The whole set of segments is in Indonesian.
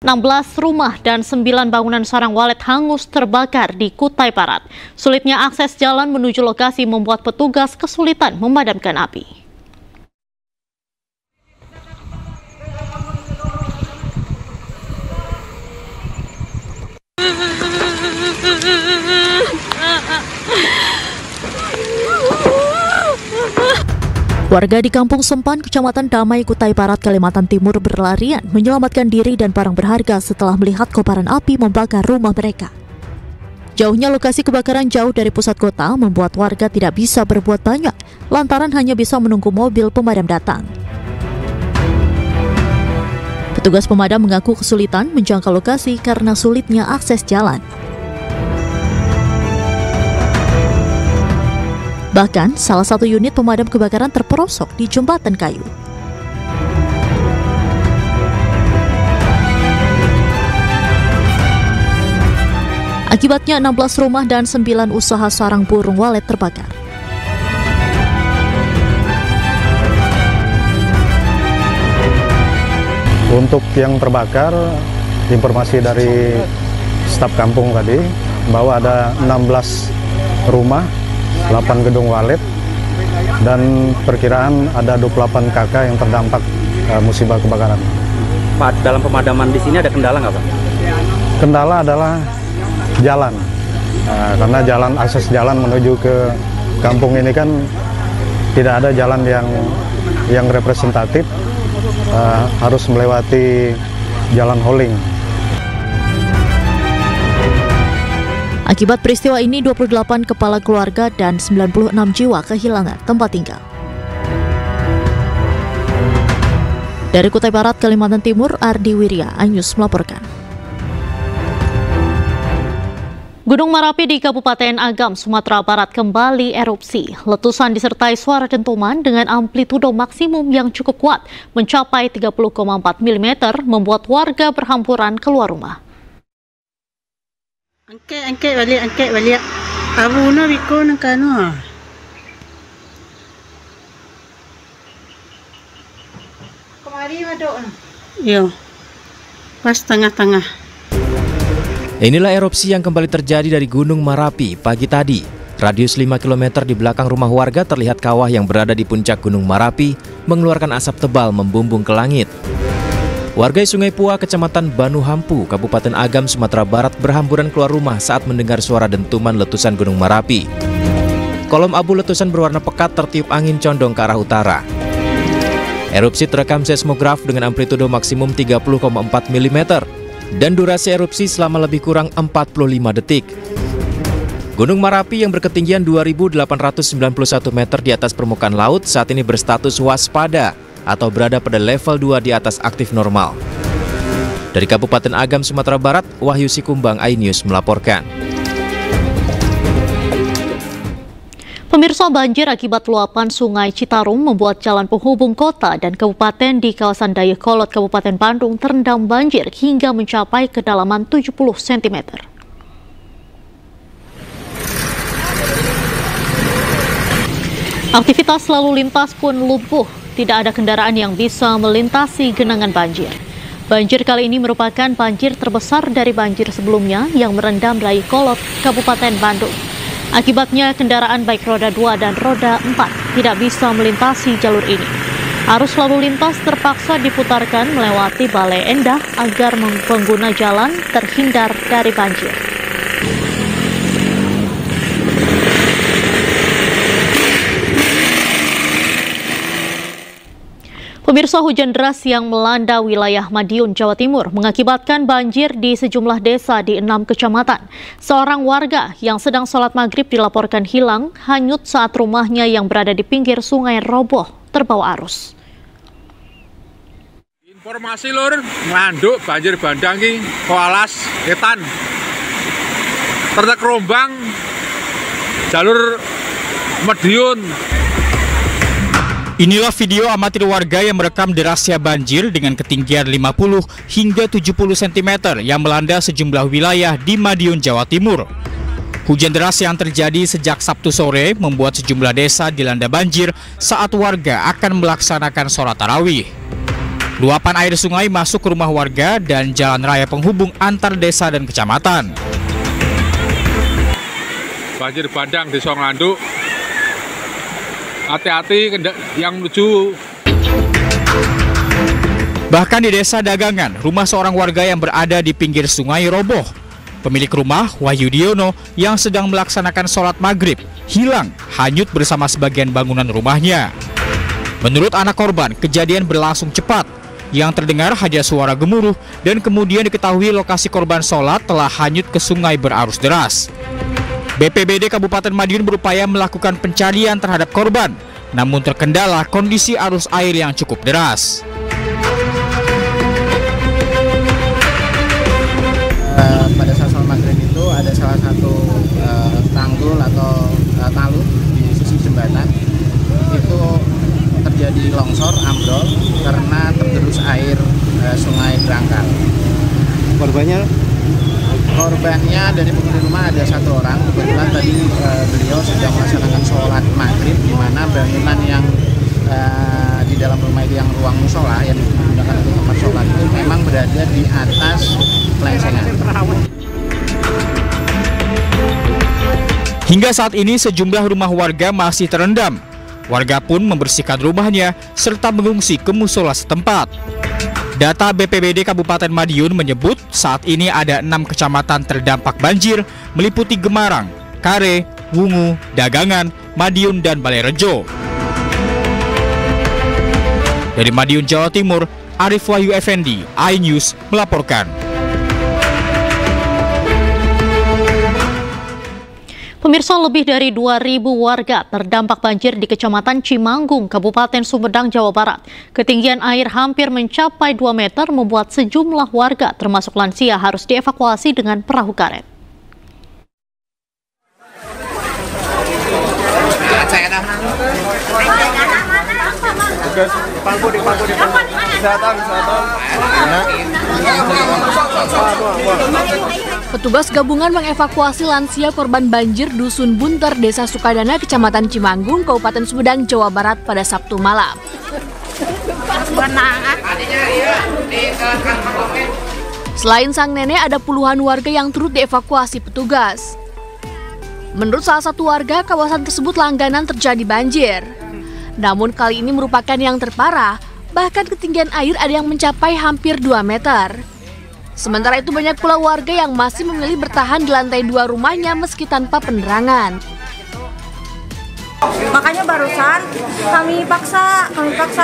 16 rumah dan 9 bangunan sarang walet hangus terbakar di Kutai Barat. Sulitnya akses jalan menuju lokasi membuat petugas kesulitan memadamkan api. Warga di Kampung Sempan, Kecamatan Damai, Kutai Barat, Kalimantan Timur berlarian menyelamatkan diri dan barang berharga setelah melihat kobaran api membakar rumah mereka. Jauhnya lokasi kebakaran jauh dari pusat kota membuat warga tidak bisa berbuat banyak, lantaran hanya bisa menunggu mobil pemadam datang. Petugas pemadam mengaku kesulitan menjangkau lokasi karena sulitnya akses jalan. Bahkan, salah satu unit pemadam kebakaran terperosok di jembatan kayu. Akibatnya 16 rumah dan 9 usaha sarang burung walet terbakar. Untuk yang terbakar, informasi dari staf kampung tadi bahwa ada 16 rumah, 8 gedung walet, dan perkiraan ada 28 kakak yang terdampak musibah kebakaran. Pak, dalam pemadaman di sini ada kendala nggak Pak? Kendala adalah jalan, karena akses jalan menuju ke kampung ini kan tidak ada jalan yang representatif, harus melewati jalan holing. Akibat peristiwa ini, 28 kepala keluarga dan 96 jiwa kehilangan tempat tinggal. Dari Kutai Barat, Kalimantan Timur, Ardi Wirya, iNews melaporkan. Gunung Merapi di Kabupaten Agam, Sumatera Barat kembali erupsi. Letusan disertai suara dentuman dengan amplitudo maksimum yang cukup kuat, mencapai 30,4 mm, membuat warga berhamburan keluar rumah. Angkat balik. Abu na biko ng kano. Kemari madok. Yo. Pas tengah-tengah. Inilah erupsi yang kembali terjadi dari Gunung Merapi pagi tadi. Radius 5 km di belakang rumah warga terlihat kawah yang berada di puncak Gunung Merapi mengeluarkan asap tebal membumbung ke langit. Warga Sungai Pua, Kecamatan Banu Hampu, Kabupaten Agam, Sumatera Barat berhamburan keluar rumah saat mendengar suara dentuman letusan Gunung Merapi. Kolom abu letusan berwarna pekat tertiup angin condong ke arah utara. Erupsi terekam seismograf dengan amplitudo maksimum 30,4 mm dan durasi erupsi selama lebih kurang 45 detik. Gunung Merapi yang berketinggian 2.891 meter di atas permukaan laut saat ini berstatus waspada atau berada pada level 2 di atas aktif normal. Dari Kabupaten Agam, Sumatera Barat, Wahyu Sikumbang, iNews melaporkan. Pemirsa, banjir akibat luapan Sungai Citarum membuat jalan penghubung kota dan kabupaten di kawasan Dayakolot, Kabupaten Bandung terendam banjir hingga mencapai kedalaman 70 cm. Aktivitas lalu lintas pun lumpuh. Tidak ada kendaraan yang bisa melintasi genangan banjir. Banjir kali ini merupakan banjir terbesar dari banjir sebelumnya yang merendam Dayakolot, Kabupaten Bandung. Akibatnya kendaraan baik roda 2 dan roda 4 tidak bisa melintasi jalur ini. Arus lalu lintas terpaksa diputarkan melewati Balai Endah agar pengguna jalan terhindar dari banjir. Pemirsa, hujan deras yang melanda wilayah Madiun, Jawa Timur mengakibatkan banjir di sejumlah desa di 6 kecamatan. Seorang warga yang sedang sholat maghrib dilaporkan hilang hanyut saat rumahnya yang berada di pinggir sungai roboh terbawa arus. Informasi lur, nganduk banjir bandang ki koalas etan. Tertek rombang jalur Madiun. Inilah video amatir warga yang merekam derasnya banjir dengan ketinggian 50 hingga 70 cm yang melanda sejumlah wilayah di Madiun, Jawa Timur. Hujan deras yang terjadi sejak Sabtu sore membuat sejumlah desa dilanda banjir saat warga akan melaksanakan sholat tarawih. Luapan air sungai masuk ke rumah warga dan jalan raya penghubung antar desa dan kecamatan. Banjir bandang di Songlanduk. Hati-hati yang menuju. Bahkan di desa Dagangan, rumah seorang warga yang berada di pinggir sungai roboh. Pemilik rumah, Wahyu Diono, yang sedang melaksanakan sholat maghrib, hilang, hanyut bersama sebagian bangunan rumahnya. Menurut anak korban, kejadian berlangsung cepat. Yang terdengar hanya suara gemuruh dan kemudian diketahui lokasi korban sholat telah hanyut ke sungai berarus deras. BPBD Kabupaten Madiun berupaya melakukan pencarian terhadap korban, namun terkendala kondisi arus air yang cukup deras. Pada saat sholat maghrib itu ada salah satu tanggul atau talud di sisi jembatan itu terjadi longsor ambrol karena tergerus air sungai Berangkal. Korbannya dari penghuni rumah ada satu orang. Kebetulan tadi beliau sedang melaksanakan sholat maghrib, di mana bangunan yang di dalam rumah itu yang ruang musola yang digunakan untuk tempat sholat itu memang berada di atas pelengsengan. Hingga saat ini sejumlah rumah warga masih terendam. Warga pun membersihkan rumahnya serta mengungsi ke musola setempat. Data BPBD Kabupaten Madiun menyebut saat ini ada 6 kecamatan terdampak banjir meliputi Gemarang, Kare, Wungu, Dagangan, Madiun, dan Balairejo. Dari Madiun, Jawa Timur, Arif Wahyu Effendi, iNews melaporkan. Pemirsa, lebih dari 2.000 warga terdampak banjir di Kecamatan Cimanggung, Kabupaten Sumedang, Jawa Barat. Ketinggian air hampir mencapai 2 meter membuat sejumlah warga termasuk lansia harus dievakuasi dengan perahu karet. Petugas gabungan mengevakuasi lansia korban banjir Dusun Bunter, Desa Sukadana, Kecamatan Cimanggung, Kabupaten Sumedang, Jawa Barat pada Sabtu malam. Selain sang nenek, ada puluhan warga yang turut dievakuasi petugas. Menurut salah satu warga, kawasan tersebut langganan terjadi banjir. Namun kali ini merupakan yang terparah, bahkan ketinggian air ada yang mencapai hampir 2 meter. Sementara itu banyak pula warga yang masih memilih bertahan di lantai 2 rumahnya meski tanpa penerangan. Makanya barusan kami paksa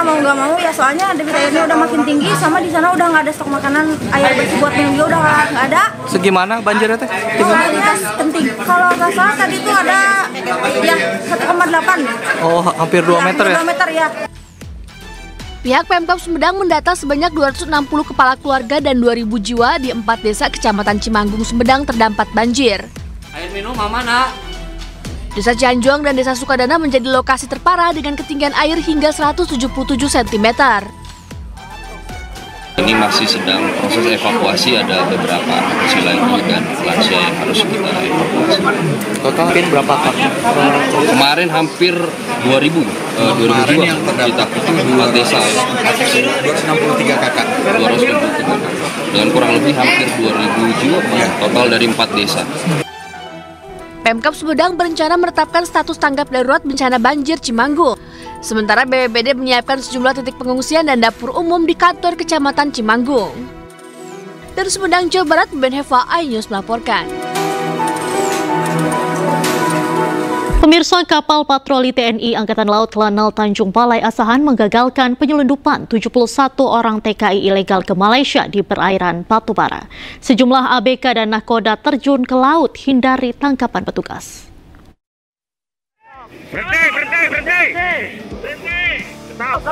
mau nggak mau ya, soalnya debit airnya udah makin tinggi, sama di sana udah nggak ada stok makanan, air bersih buat minum juga udah nggak ada. Segimana banjirnya teh? Kualitas penting. Kalau nggak salah tadi itu ada ya 1,8. Oh, hampir 2 meter ya? 2 meter ya. Pihak Pemkab Sumedang mendata sebanyak 260 kepala keluarga dan 2.000 jiwa di 4 desa Kecamatan Cimanggung, Sumedang terdampak banjir. Air minum mana? Desa Cianjuang dan Desa Sukadana menjadi lokasi terparah dengan ketinggian air hingga 177 cm. Ini masih sedang proses evakuasi, ada beberapa kecil lagi dan lansia yang harus kita evakuasi. Total mungkin berapa kak? Kemarin hampir 2.000 jiwa kita itu 2 desa ya. 263 kakak. 263 kakak. Dengan kurang lebih hampir 2.000 jiwa total dari 4 desa. Pemkab Sumedang berencana menetapkan status tanggap darurat bencana banjir Cimanggung. Sementara BPBD menyiapkan sejumlah titik pengungsian dan dapur umum di kantor Kecamatan Cimanggung. Dari Sumedang, Jawa Barat, Ben Heva, iNews melaporkan. Pemirsa, kapal patroli TNI Angkatan Laut Lanal Tanjung Balai Asahan menggagalkan penyelundupan 71 orang TKI ilegal ke Malaysia di perairan Batubara. Sejumlah ABK dan nahkoda terjun ke laut hindari tangkapan petugas. Berhenti. Stop.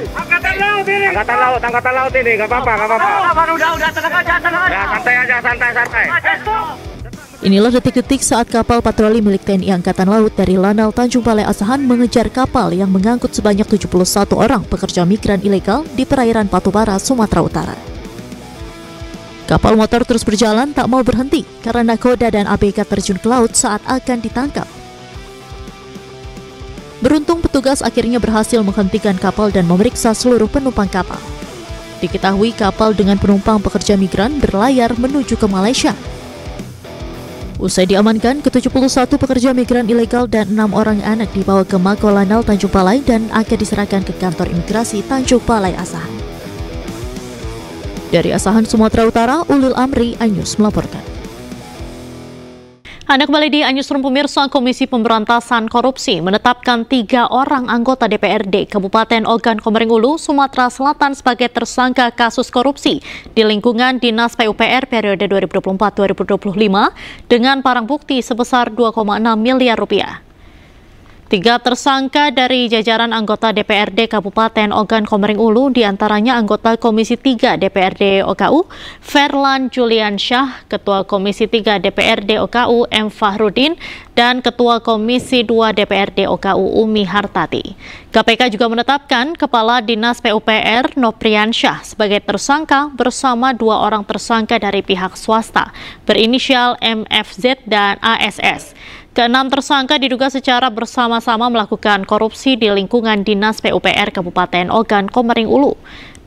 Angkatan laut ini, nggak apa-apa. Udah, tenang aja, santai. Inilah detik-detik saat kapal patroli milik TNI Angkatan Laut dari Lanal Tanjung Balai Asahan mengejar kapal yang mengangkut sebanyak 71 orang pekerja migran ilegal di perairan Batubara, Sumatera Utara. Kapal motor terus berjalan tak mau berhenti karena nahkoda dan ABK terjun ke laut saat akan ditangkap. Beruntung petugas akhirnya berhasil menghentikan kapal dan memeriksa seluruh penumpang kapal. Diketahui kapal dengan penumpang pekerja migran berlayar menuju ke Malaysia. Usai diamankan, ke-71 pekerja migran ilegal dan 6 orang anak dibawa ke Mako Lanal Tanjung Balai dan akan diserahkan ke kantor imigrasi Tanjung Balai Asahan. Dari Asahan, Sumatera Utara, Ulil Amri, iNews melaporkan. Anda kembali di iNewsroom pemirsa. Komisi Pemberantasan Korupsi menetapkan 3 orang anggota DPRD Kabupaten Ogan Komering Ulu, Sumatera Selatan sebagai tersangka kasus korupsi di lingkungan Dinas PUPR periode 2024-2025 dengan barang bukti sebesar 2,6 miliar rupiah. 3 tersangka dari jajaran anggota DPRD Kabupaten Ogan Komering Ulu, diantaranya anggota Komisi 3 DPRD OKU, Ferlan Juliansyah, Ketua Komisi 3 DPRD OKU, M. Fahrudin, dan Ketua Komisi 2 DPRD OKU, Umi Hartati. KPK juga menetapkan Kepala Dinas PUPR, Nopriansyah, sebagai tersangka bersama 2 orang tersangka dari pihak swasta, berinisial MFZ dan ASS. Ke-6 tersangka diduga secara bersama-sama melakukan korupsi di lingkungan Dinas PUPR Kabupaten Ogan Komering Ulu.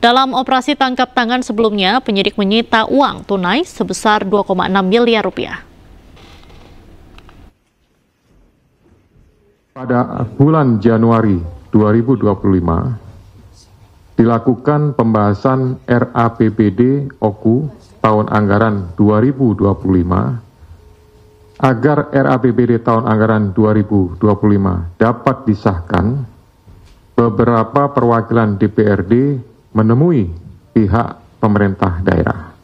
Dalam operasi tangkap tangan sebelumnya, penyidik menyita uang tunai sebesar 2,6 miliar rupiah. Pada bulan Januari 2025, dilakukan pembahasan RAPBD OKU tahun anggaran 2025 agar RAPBD tahun anggaran 2025 dapat disahkan. Beberapa perwakilan DPRD menemui pihak pemerintah daerah.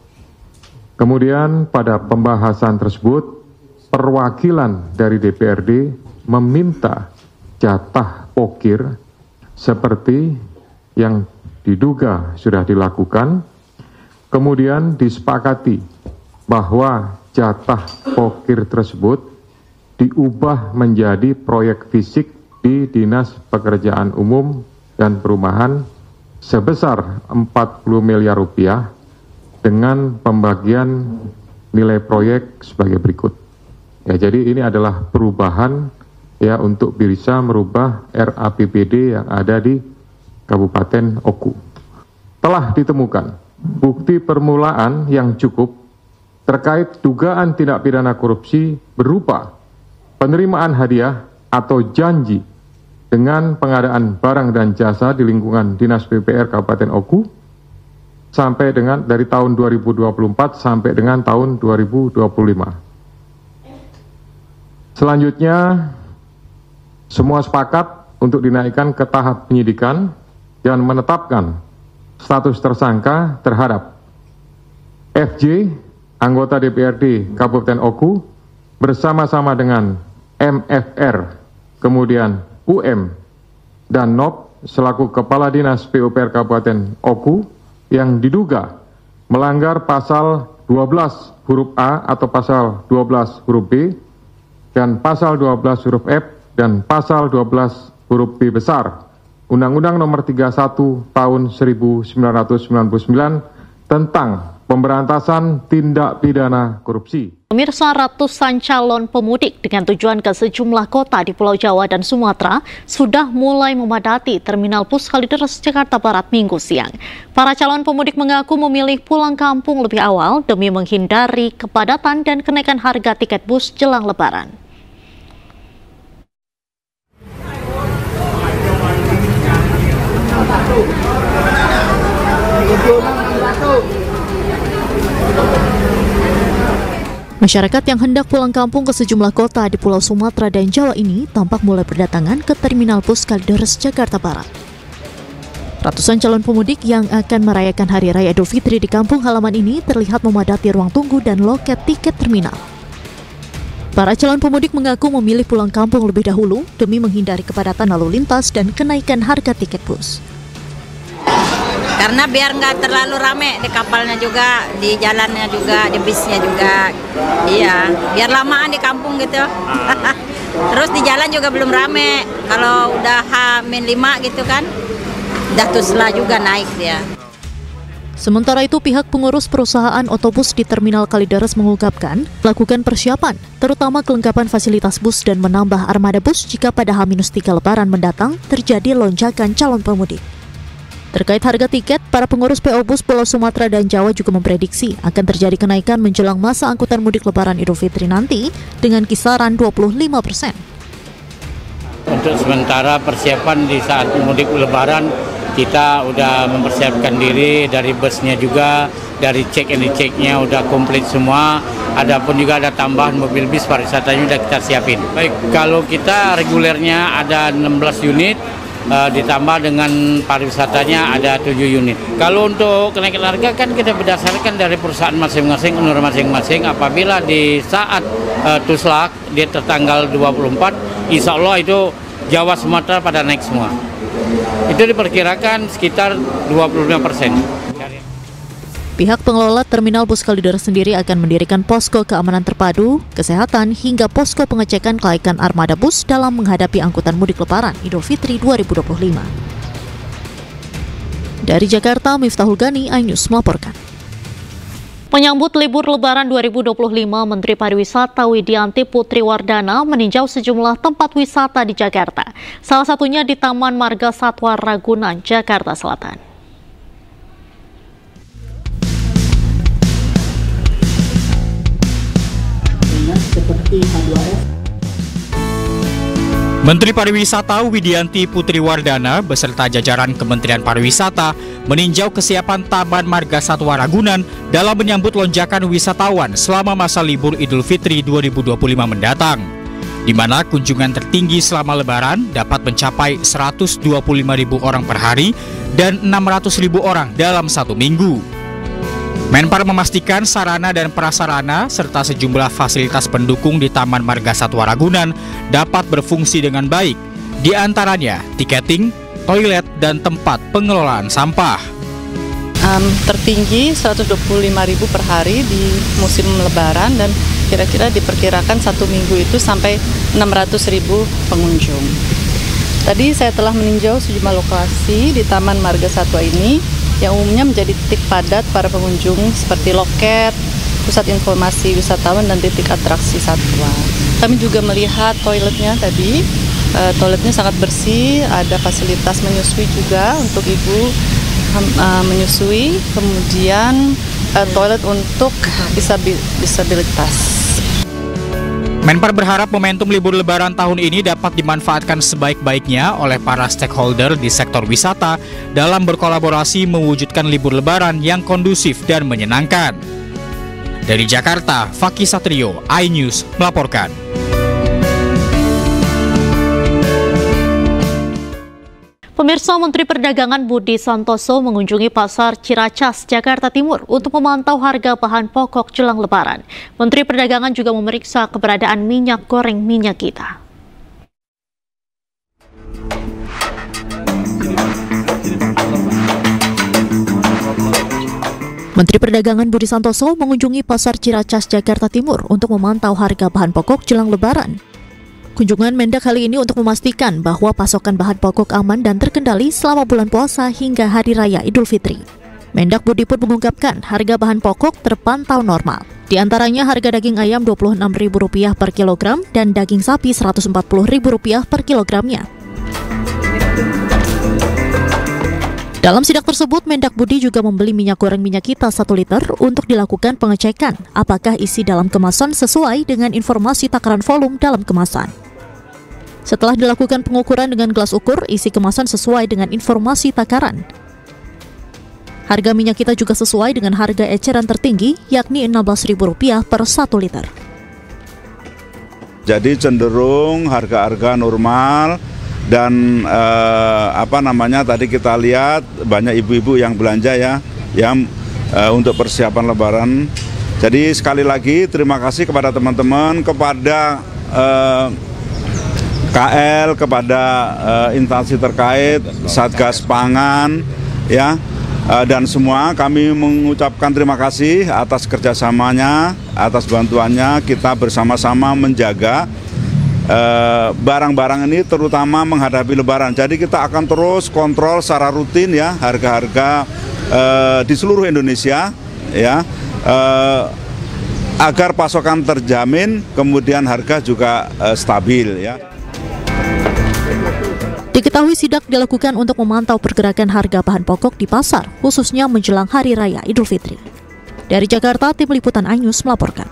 Kemudian pada pembahasan tersebut, perwakilan dari DPRD meminta jatah pokir seperti yang diduga sudah dilakukan. Kemudian disepakati bahwa jatah pokir tersebut diubah menjadi proyek fisik di Dinas Pekerjaan Umum dan Perumahan sebesar 40 miliar rupiah dengan pembagian nilai proyek sebagai berikut. Ya, jadi ini adalah perubahan ya untuk bisa merubah RAPBD yang ada di Kabupaten Oku. Telah ditemukan bukti permulaan yang cukup terkait dugaan tindak pidana korupsi berupa penerimaan hadiah atau janji dengan pengadaan barang dan jasa di lingkungan Dinas PUPR Kabupaten Oku sampai dengan dari tahun 2024 sampai dengan tahun 2025. Selanjutnya, semua sepakat untuk dinaikkan ke tahap penyidikan dan menetapkan status tersangka terhadap FJ, anggota DPRD Kabupaten Oku, bersama-sama dengan MFR, kemudian UM, dan NOP selaku Kepala Dinas PUPR Kabupaten Oku yang diduga melanggar pasal 12 huruf A atau pasal 12 huruf B dan pasal 12 huruf F dan pasal 12 huruf B besar Undang-Undang Nomor 31 Tahun 1999 tentang pemberantasan tindak pidana korupsi. Pemirsa, ratusan calon pemudik dengan tujuan ke sejumlah kota di Pulau Jawa dan Sumatera sudah mulai memadati Terminal Bus Kalideres, Jakarta Barat Minggu siang. Para calon pemudik mengaku memilih pulang kampung lebih awal demi menghindari kepadatan dan kenaikan harga tiket bus jelang Lebaran. Masyarakat yang hendak pulang kampung ke sejumlah kota di Pulau Sumatera dan Jawa ini tampak mulai berdatangan ke Terminal Bus Kalideres, Jakarta Barat. Ratusan calon pemudik yang akan merayakan Hari Raya Idul Fitri di kampung halaman ini terlihat memadati ruang tunggu dan loket tiket terminal. Para calon pemudik mengaku memilih pulang kampung lebih dahulu demi menghindari kepadatan lalu lintas dan kenaikan harga tiket bus. Karena biar nggak terlalu rame di kapalnya juga, di jalannya juga, di bisnya juga. Iya, biar lamaan di kampung gitu. Terus di jalan juga belum rame. Kalau udah H-5 gitu kan, udah tusla juga naik dia. Sementara itu, pihak pengurus perusahaan otobus di Terminal Kalideres mengungkapkan melakukan persiapan, terutama kelengkapan fasilitas bus dan menambah armada bus jika pada H-3 Lebaran mendatang terjadi lonjakan calon pemudik. Terkait harga tiket, para pengurus PO Bus Pulau Sumatera dan Jawa juga memprediksi akan terjadi kenaikan menjelang masa angkutan mudik Lebaran Idul Fitri nanti dengan kisaran 25%. Untuk sementara persiapan di saat mudik Lebaran, kita udah mempersiapkan diri dari busnya juga, dari check and rechecknya udah komplit semua. Adapun juga ada tambahan mobil bis pariwisatanya udah kita siapin. Baik, kalau kita regulernya ada 16 unit, ditambah dengan pariwisatanya ada 7 unit. Kalau untuk kenaikan harga kan kita berdasarkan dari perusahaan masing-masing, owner masing-masing. Apabila di saat Tuslak di tanggal 24, insya Allah itu Jawa Sumatera pada naik semua. Itu diperkirakan sekitar 25%. Pihak pengelola Terminal Bus Kalideres sendiri akan mendirikan posko keamanan terpadu, kesehatan, hingga posko pengecekan kelaikan armada bus dalam menghadapi angkutan mudik Lebaran Idul Fitri 2025. Dari Jakarta, Miftahul Gani, iNews melaporkan. Menyambut libur Lebaran 2025, Menteri Pariwisata Widianti Putri Wardana meninjau sejumlah tempat wisata di Jakarta. Salah satunya di Taman Marga Satwa Ragunan, Jakarta Selatan. Menteri Pariwisata Widianti Putri Wardana beserta jajaran Kementerian Pariwisata meninjau kesiapan Taman Marga Satwa Ragunan dalam menyambut lonjakan wisatawan selama masa libur Idul Fitri 2025 mendatang, di mana kunjungan tertinggi selama Lebaran dapat mencapai 125.000 orang per hari dan 600.000 orang dalam satu minggu. Menpar memastikan sarana dan prasarana serta sejumlah fasilitas pendukung di Taman Marga Satwa Ragunan dapat berfungsi dengan baik, di antaranya tiketing, toilet, dan tempat pengelolaan sampah. Tertinggi 125.000 per hari di musim Lebaran dan kira-kira diperkirakan satu minggu itu sampai 600.000 pengunjung. Tadi saya telah meninjau sejumlah lokasi di Taman Marga Satwa ini yang umumnya menjadi titik padat para pengunjung seperti loket, pusat informasi wisatawan, dan titik atraksi satwa. Kami juga melihat toiletnya tadi, toiletnya sangat bersih, ada fasilitas menyusui juga untuk ibu menyusui, kemudian toilet untuk disabilitas. Menpar berharap momentum libur Lebaran tahun ini dapat dimanfaatkan sebaik-baiknya oleh para stakeholder di sektor wisata dalam berkolaborasi mewujudkan libur Lebaran yang kondusif dan menyenangkan. Dari Jakarta, Fakih Satrio, iNews melaporkan. Pemirsa, Menteri Perdagangan Budi Santoso mengunjungi Pasar Ciracas, Jakarta Timur untuk memantau harga bahan pokok jelang Lebaran. Menteri Perdagangan juga memeriksa keberadaan minyak goreng minyak kita. Menteri Perdagangan Budi Santoso mengunjungi Pasar Ciracas, Jakarta Timur untuk memantau harga bahan pokok jelang Lebaran. Kunjungan Mendak kali ini untuk memastikan bahwa pasokan bahan pokok aman dan terkendali selama bulan puasa hingga Hari Raya Idul Fitri. Mendak Budi pun mengungkapkan harga bahan pokok terpantau normal. Di antaranya harga daging ayam Rp26.000 per kilogram dan daging sapi Rp140.000 per kilogramnya. Dalam sidak tersebut, Mendak Budi juga membeli minyak goreng minyak kita 1 liter untuk dilakukan pengecekan apakah isi dalam kemasan sesuai dengan informasi takaran volume dalam kemasan. Setelah dilakukan pengukuran dengan gelas ukur, isi kemasan sesuai dengan informasi takaran. Harga minyak kita juga sesuai dengan harga eceran tertinggi, yakni Rp16.000 per 1 liter. Jadi cenderung harga-harga normal. Dan tadi kita lihat banyak ibu-ibu yang belanja untuk persiapan Lebaran. Jadi sekali lagi terima kasih kepada teman-teman, kepada KL, kepada instansi terkait, Satgas Pangan, dan semua kami mengucapkan terima kasih atas kerjasamanya, atas bantuannya. Kita bersama-sama menjaga barang-barang ini terutama menghadapi Lebaran. Jadi kita akan terus kontrol secara rutin ya harga-harga di seluruh Indonesia ya agar pasokan terjamin, kemudian harga juga stabil ya. Diketahui sidak dilakukan untuk memantau pergerakan harga bahan pokok di pasar, khususnya menjelang Hari Raya Idul Fitri. Dari Jakarta, Tim Liputan iNews melaporkan.